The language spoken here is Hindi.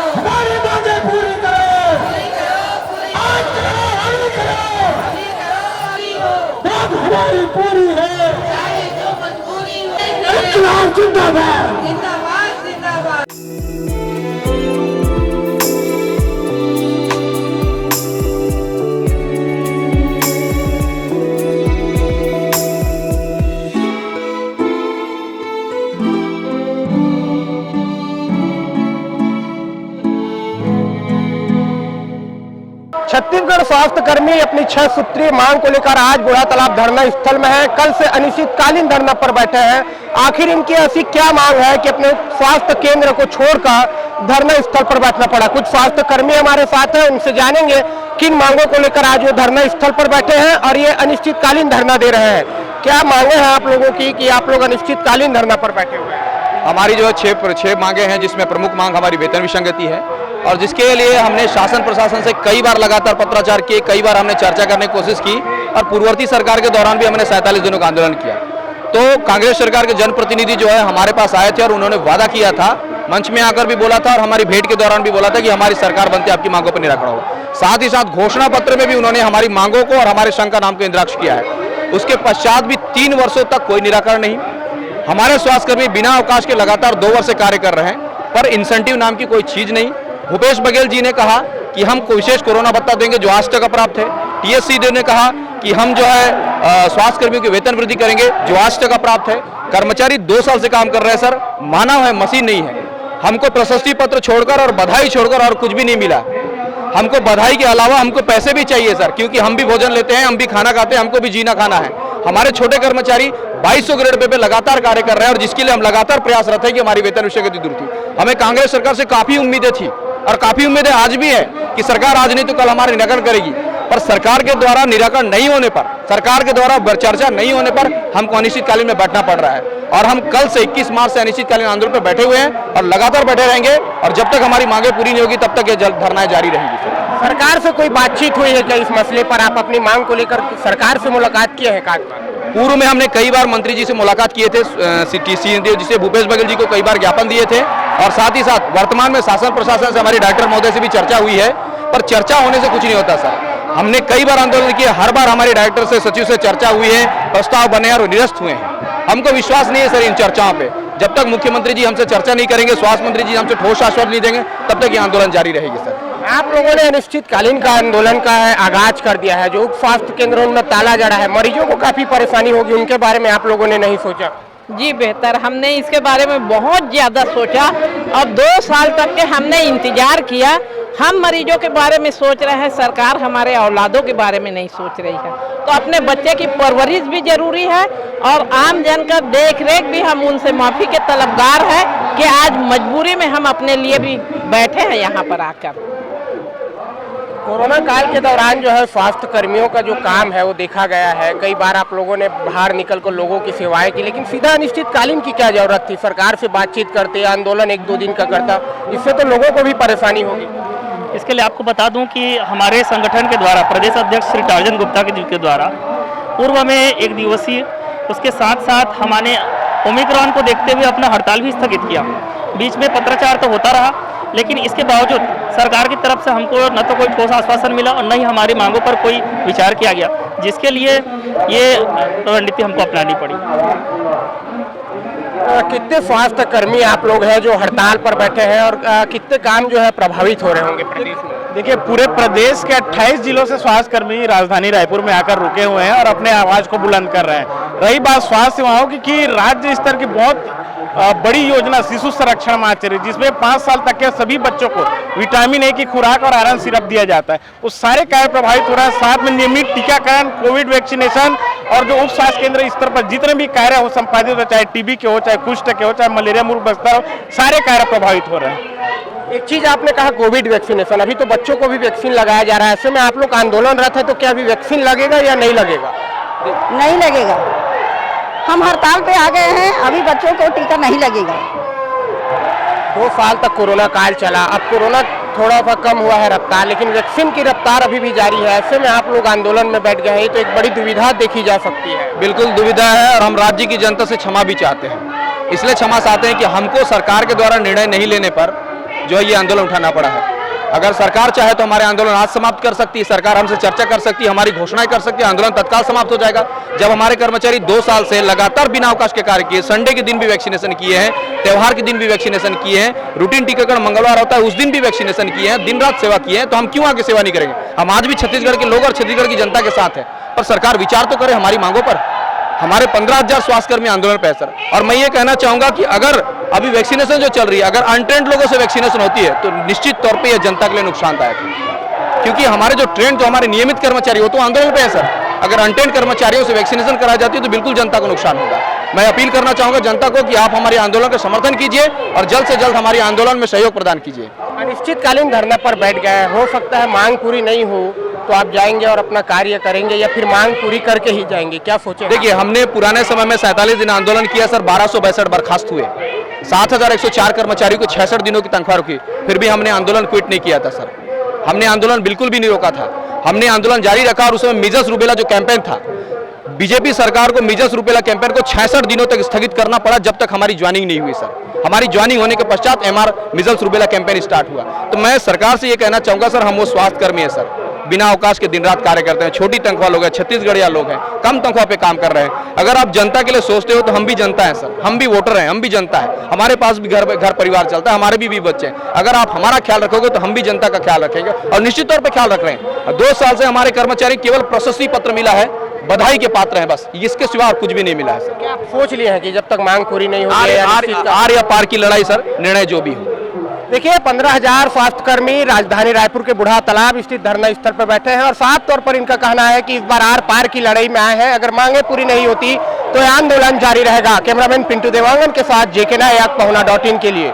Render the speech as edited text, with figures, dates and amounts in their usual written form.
हमारी मांगे पूरी करो, आज करो, बात हमारी पूरी है, इंकलाब जिंदाबाद। छत्तीसगढ़ स्वास्थ्य कर्मी अपनी 6 सूत्रीय मांग को लेकर आज बूढ़ा तालाब धरना स्थल में है। कल से अनिश्चितकालीन धरना पर बैठे हैं। आखिर इनकी ऐसी क्या मांग है कि अपने स्वास्थ्य केंद्र को छोड़कर धरना स्थल पर बैठना पड़ा। कुछ स्वास्थ्य कर्मी हमारे साथ हैं, उनसे जानेंगे किन मांगों को लेकर आज वो धरना स्थल पर बैठे हैं और ये अनिश्चितकालीन धरना दे रहे हैं। क्या मांगे हैं आप लोगों की कि आप लोग अनिश्चितकालीन धरना पर बैठे हुए हैं? हमारी जो 6 मांगे हैं, जिसमें प्रमुख मांग हमारी वेतन विसंगति है और जिसके लिए हमने शासन प्रशासन से कई बार लगातार पत्राचार किए, कई बार हमने चर्चा करने की कोशिश की और पूर्ववर्ती सरकार के दौरान भी हमने 47 दिनों का आंदोलन किया। तो कांग्रेस सरकार के जनप्रतिनिधि जो है हमारे पास आए थे और उन्होंने वादा किया था, मंच में आकर भी बोला था और हमारी भेंट के दौरान भी बोला था कि हमारी सरकार बनते आपकी मांगों पर निराकरण होगा। साथ ही साथ घोषणा पत्र में भी उन्होंने हमारी मांगों को और हमारे संघ का नाम केंद्राक्ष किया है। उसके पश्चात भी 3 वर्षों तक कोई निराकरण नहीं। हमारे स्वास्थ्यकर्मी बिना अवकाश के लगातार 2 वर्ष से कार्य कर रहे हैं, पर इंसेंटिव नाम की कोई चीज नहीं। भूपेश बघेल जी ने कहा कि हम विशेष कोरोना भत्ता देंगे जो आज तक अप्राप्त है। टीएससी ने कहा कि हम जो है स्वास्थ्य कर्मियों की वेतन वृद्धि करेंगे जो आज तक अप्राप्त है। कर्मचारी 2 साल से काम कर रहे हैं सर, मानव है, मशीन नहीं है। हमको प्रशस्ति पत्र छोड़कर और बधाई छोड़कर और कुछ भी नहीं मिला। हमको बधाई के अलावा हमको पैसे भी चाहिए सर, क्योंकि हम भी भोजन लेते हैं, हम भी खाना खाते हैं, हमको भी जीना खाना है। हमारे छोटे कर्मचारी 2200 ग्रेड पे लगातार कार्य कर रहे हैं और जिसके लिए हम लगातार प्रयासरत है कि हमारी वेतन विसंगति दूर थी। हमें कांग्रेस सरकार से काफी उम्मीदें थी और काफी उम्मीदें आज भी है कि सरकार आज नहीं तो कल हमारा निराकरण करेगी, पर सरकार के द्वारा निराकरण नहीं होने पर, सरकार के द्वारा चर्चा नहीं होने पर हमको अनिश्चितकालीन में बैठना पड़ रहा है। और हम कल से 21 मार्च से अनिश्चितकालीन आंदोलन पर बैठे हुए हैं और लगातार बैठे रहेंगे और जब तक हमारी मांगे पूरी नहीं होगी तब तक ये धरनाएं जारी रहेंगी। सरकार से कोई बातचीत हुई है क्या इस मसले पर? आप अपनी मांग को लेकर सरकार से मुलाकात किए हैं? पूर्व में हमने कई बार मंत्री जी से मुलाकात किए थे, जिसे भूपेश बघेल जी को कई बार ज्ञापन दिए थे और साथ ही साथ वर्तमान में शासन प्रशासन से हमारी डायरेक्टर महोदय से भी चर्चा हुई है, पर चर्चा होने से कुछ नहीं होता सर। हमने कई बार आंदोलन किए, हर बार हमारे डायरेक्टर से, सचिव से चर्चा हुई है, प्रस्ताव बने और निरस्त हुए हैं। हमको विश्वास नहीं है सर इन चर्चाओं पे। जब तक मुख्यमंत्री जी हमसे चर्चा नहीं करेंगे, स्वास्थ्य मंत्री जी हमसे ठोस आश्वासन नहीं देंगे, तब तक ये आंदोलन जारी रहेगी सर। आप लोगों ने अनिश्चितकालीन का आंदोलन का आगाज कर दिया है। जो उप स्वास्थ्य केंद्रों में ताला जड़ा है, मरीजों को काफी परेशानी होगी, उनके बारे में आप लोगों ने नहीं सोचा? जी बेहतर, हमने इसके बारे में बहुत ज़्यादा सोचा और 2 साल तक के हमने इंतजार किया। हम मरीजों के बारे में सोच रहे हैं, सरकार हमारे औलादों के बारे में नहीं सोच रही है। तो अपने बच्चे की परवरिश भी जरूरी है और आम जन का देख रेख भी। हम उनसे माफ़ी के तलबगार हैं कि आज मजबूरी में हम अपने लिए भी बैठे हैं यहाँ पर आकर। कोरोना काल के दौरान जो है स्वास्थ्य कर्मियों का जो काम है वो देखा गया है। कई बार आप लोगों ने बाहर निकल कर लोगों की सेवाएं की, लेकिन सीधा अनिश्चितकालीन की क्या जरूरत थी? सरकार से बातचीत करते, आंदोलन 1-2 दिन का करता, इससे तो लोगों को भी परेशानी होगी। इसके लिए आपको बता दूं कि हमारे संगठन के द्वारा प्रदेश अध्यक्ष श्री टार्जन गुप्ता के द्वारा पूर्व में 1 दिवसीय, उसके साथ साथ हमने ओमिक्रॉन को देखते हुए अपना हड़ताल भी स्थगित किया। बीच में पत्राचार तो होता रहा, लेकिन इसके बावजूद सरकार की तरफ से हमको न तो कोई ठोस आश्वासन मिला और न ही हमारी मांगों पर कोई विचार किया गया, जिसके लिए ये रणनीति हमको अपनानी पड़ी। कितने स्वास्थ्य कर्मी आप लोग हैं जो हड़ताल पर बैठे हैं और कितने काम जो है प्रभावित हो रहे होंगे प्रदेश में? देखिए, पूरे प्रदेश के 28 जिलों से स्वास्थ्य कर्मी राजधानी रायपुर में आकर रुके हुए हैं और अपने आवाज को बुलंद कर रहे हैं। रही बात स्वास्थ्य सेवाओं की, कि राज्य स्तर की बहुत बड़ी योजना शिशु संरक्षण माह चल रही, जिसमें 5 साल तक के सभी बच्चों को विटामिन ए की खुराक और आयरन सिरप दिया जाता है। उस सारे कार्य प्रभावित हो रहा है। साथ में नियमित टीकाकरण, कोविड वैक्सीनेशन और जो उप स्वास्थ्य केंद्र स्तर पर जितने भी कार्य हो संपादित हो, चाहे टीबी के हो, चाहे कुष्ठ के हो, चाहे मलेरिया मुक्त बस्ता हो, सारे कार्य प्रभावित हो रहे हैं। एक चीज आपने कहा कोविड वैक्सीनेशन, अभी तो बच्चों को भी वैक्सीन लगाया जा रहा है। ऐसे में आप लोग आंदोलनरत है, तो क्या अभी वैक्सीन लगेगा या नहीं लगेगा? नहीं लगेगा, हम हड़ताल पे आ गए हैं, अभी बच्चों को टीका नहीं लगेगा। 2 साल तक कोरोना काल चला, अब कोरोना थोड़ा सा कम हुआ है रफ्तार, लेकिन वैक्सीन की रफ्तार अभी भी जारी है। ऐसे में आप लोग आंदोलन में बैठ गए हैं, ये तो एक बड़ी दुविधा देखी जा सकती है। बिल्कुल दुविधा है और हम राज्य की जनता से क्षमा भी चाहते हैं। इसलिए क्षमा चाहते हैं कि हमको सरकार के द्वारा निर्णय नहीं लेने पर जो है ये आंदोलन उठाना पड़ा है। अगर सरकार चाहे तो हमारे आंदोलन आज समाप्त कर सकती है, सरकार हमसे चर्चा कर सकती है, हमारी घोषणाएं कर सकती है, आंदोलन तत्काल समाप्त हो जाएगा। जब हमारे कर्मचारी 2 साल से लगातार बिना अवकाश के कार्य किए, संडे के दिन भी वैक्सीनेशन किए हैं, त्योहार के दिन भी वैक्सीनेशन किए हैं, रूटीन टीकाकरण मंगलवार होता है उस दिन भी वैक्सीनेशन किए हैं, दिन रात सेवा किए हैं, तो हम क्यों आगे सेवा नहीं करेंगे? हम आज भी छत्तीसगढ़ के लोग और छत्तीसगढ़ की जनता के साथ हैं, पर सरकार विचार तो करे हमारी मांगों पर। हमारे 15,000 स्वास्थ्यकर्मी आंदोलन पे है सर। और मैं ये कहना चाहूंगा कि अगर अभी वैक्सीनेशन जो चल रही है, अगर अनट्रेंड लोगों से वैक्सीनेशन होती है तो निश्चित तौर पे यह जनता के लिए नुकसानदायक है, क्योंकि हमारे जो ट्रेंड, जो हमारे नियमित कर्मचारी हो तो आंदोलन पे है सर। अगर अनट्रेंड कर्मचारियों से वैक्सीनेशन कराई जाती है तो बिल्कुल जनता को नुकसान होगा। मैं अपील करना चाहूंगा जनता को कि आप हमारे आंदोलन का समर्थन कीजिए और जल्द से जल्द हमारे आंदोलन में सहयोग प्रदान कीजिए। अनिश्चितकालीन धरना पर बैठ गए, हो सकता है मांग पूरी नहीं हो तो आप जाएंगे और अपना कार्य करेंगे या फिर मांग पूरी करके ही जाएंगे, क्या सोचे? देखिए, हमने पुराने समय में 47 दिन आंदोलन किया सर, 1262 बर्खास्त हुए, 7104 कर्मचारियों को 66 दिनों की तनख्वाह रुकी, फिर भी हमने आंदोलन क्विट नहीं किया था सर। हमने आंदोलन बिल्कुल भी नहीं रोका था, हमने आंदोलन जारी रखा। और उसमें मीजल्स रूबेला जो कैंपेन था, बीजेपी सरकार को मीजल्स रूबेला कैंपेन को 66 दिनों तक स्थगित करना पड़ा, जब तक हमारी ज्वाइनिंग नहीं हुई सर। हमारी ज्वाइनिंग होने के पश्चात MR measles rubella campaign start हुआ। तो मैं सरकार से ये कहना चाहूंगा सर, हम वो स्वास्थ्य कर्मी है सर, बिना अवकाश के दिन रात कार्य करते हैं, छोटी तनख्वाह लोग हैं, छत्तीसगढ़िया लोग हैं, कम तनख्वाह पे काम कर रहे हैं। अगर आप जनता के लिए सोचते हो तो हम भी जनता है सर, हम भी वोटर हैं, हम भी जनता है, हमारे पास भी घर परिवार चलता है, हमारे भी बच्चे हैं। अगर आप हमारा ख्याल रखोगे तो हम भी जनता का ख्याल रखेंगे और निश्चित तौर पर ख्याल रख रहे हैं। 2 साल से हमारे कर्मचारी केवल प्रशस्ति पत्र मिला है, बधाई के पात्र हैं, बस इसके सिवा कुछ भी नहीं मिला है सर। क्या आप सोच लिए हैं कि जब तक मांग पूरी नहीं होगी आर या पार की लड़ाई सर, निर्णय जो भी हो। देखिए, 15,000 स्वास्थ्यकर्मी राजधानी रायपुर के बूढ़ा तालाब स्थित धरना स्थल पर बैठे हैं और साफ तौर पर इनका कहना है कि इस बार आर पार की लड़ाई में आए हैं। अगर मांगे पूरी नहीं होती तो यह आंदोलन जारी रहेगा। कैमरामैन पिंटू देवांगन के साथ JK नायक, पहुना.in के लिए।